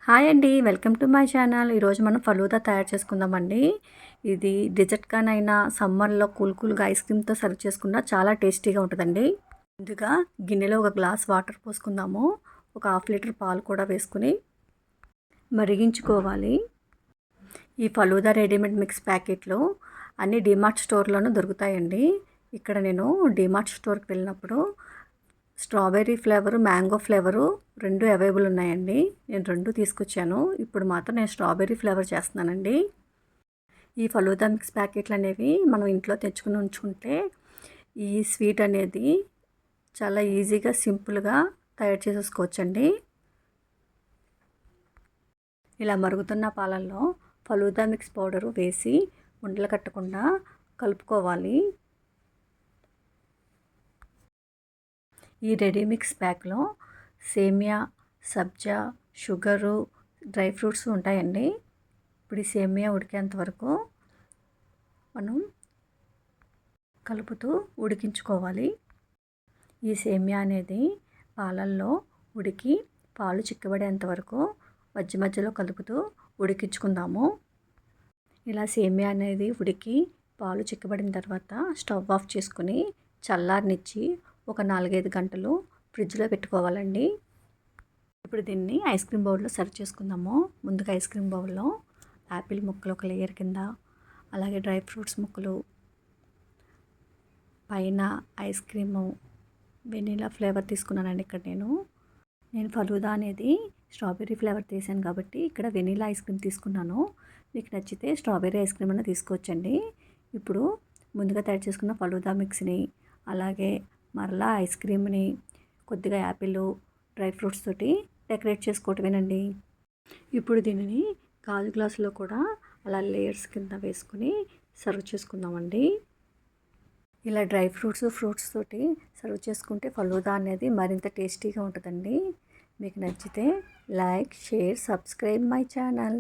Hi అండి, welcome to my channel. ఈరోజు మనం ఫలూదా తయారు చేసుకుందామండి. ఇది డెజర్ట్గానైనా సమ్మర్లో కూల్గా ఐస్ క్రీమ్తో సర్వ్ చేసుకున్న చాలా టేస్టీగా ఉంటుందండి. ముందుగా గిన్నెలో ఒక గ్లాస్ వాటర్ పోసుకుందాము. ఒక హాఫ్ లీటర్ పాలు కూడా వేసుకుని మరిగించుకోవాలి. ఈ ఫలూదా రెడీమేడ్ మిక్స్ ప్యాకెట్లు అన్ని డిమార్ట్ స్టోర్లోనూ దొరుకుతాయండి. ఇక్కడ నేను డిమార్ట్ స్టోర్కి వెళ్ళినప్పుడు స్ట్రాబెర్రీ ఫ్లేవరు, మ్యాంగో ఫ్లేవరు రెండు అవైలబుల్ ఉన్నాయండి. నేను రెండు తీసుకొచ్చాను. ఇప్పుడు మాత్రం నేను స్ట్రాబెర్రీ ఫ్లేవర్ చేస్తున్నానండి. ఈ ఫలూదా మిక్స్ ప్యాకెట్లు అనేవి మనం ఇంట్లో తెచ్చుకుని ఉంచుకుంటే ఈ స్వీట్ అనేది చాలా ఈజీగా సింపుల్గా తయారు చేసేసుకోవచ్చండి. ఇలా మరుగుతున్న పాలల్లో ఫలూదా మిక్స్ పౌడరు వేసి ఉండలు కట్టకుండా కలుపుకోవాలి. ఈ రెడీ మిక్స్ ప్యాక్లో సేమియా, సబ్జా, షుగరు, డ్రై ఫ్రూట్స్ ఉంటాయండి. ఇప్పుడు ఈ సేమియా ఉడికేంత వరకు మనం కలుపుతూ ఉడికించుకోవాలి. ఈ సేమియా అనేది పాలల్లో ఉడికి పాలు చిక్కబడేంత వరకు మధ్య మధ్యలో కలుపుతూ ఉడికించుకుందాము. ఇలా సేమియా అనేది ఉడికి పాలు చిక్కబడిన తర్వాత స్టవ్ ఆఫ్ చేసుకుని చల్లారనిచ్చి ఒక 4-5 గంటలు ఫ్రిడ్జ్లో పెట్టుకోవాలండి. ఇప్పుడు దీన్ని ఐస్ క్రీమ్ బౌల్లో సర్వ్ చేసుకుందాము. ముందుగా ఐస్ క్రీమ్ బౌల్లో యాపిల్ ముక్కలు ఒక లేయర్ కింద, అలాగే డ్రై ఫ్రూట్స్ ముక్కలు, పైన ఐస్ క్రీము వెనీలా ఫ్లేవర్ తీసుకున్నానండి. ఇక్కడ నేను ఫలూదా అనేది స్ట్రాబెర్రీ ఫ్లేవర్ తీసాను కాబట్టి ఇక్కడ వెనీలా ఐస్ క్రీమ్ తీసుకున్నాను. మీకు నచ్చితే స్ట్రాబెర్రీ ఐస్ క్రీమ్ అన్న తీసుకోవచ్చండి. ఇప్పుడు ముందుగా తయారు చేసుకున్న ఫలూదా మిక్స్ని, అలాగే మరలా ఐస్ క్రీమ్ని కొద్దిగా యాపిల్, డ్రై ఫ్రూట్స్ తోటి డెకరేట్ చేసుకోవటమేనండి. ఇప్పుడు దీనిని గాజు గ్లాసులో కూడా అలా లేయర్స్ కింద వేసుకుని సర్వ్ చేసుకుందామండి. ఇలా డ్రై ఫ్రూట్స్ తోటి సర్వ్ చేసుకుంటే ఫలూదా అనేది మరింత టేస్టీగా ఉంటుందండి. మీకు నచ్చితే like, share, subscribe my channel.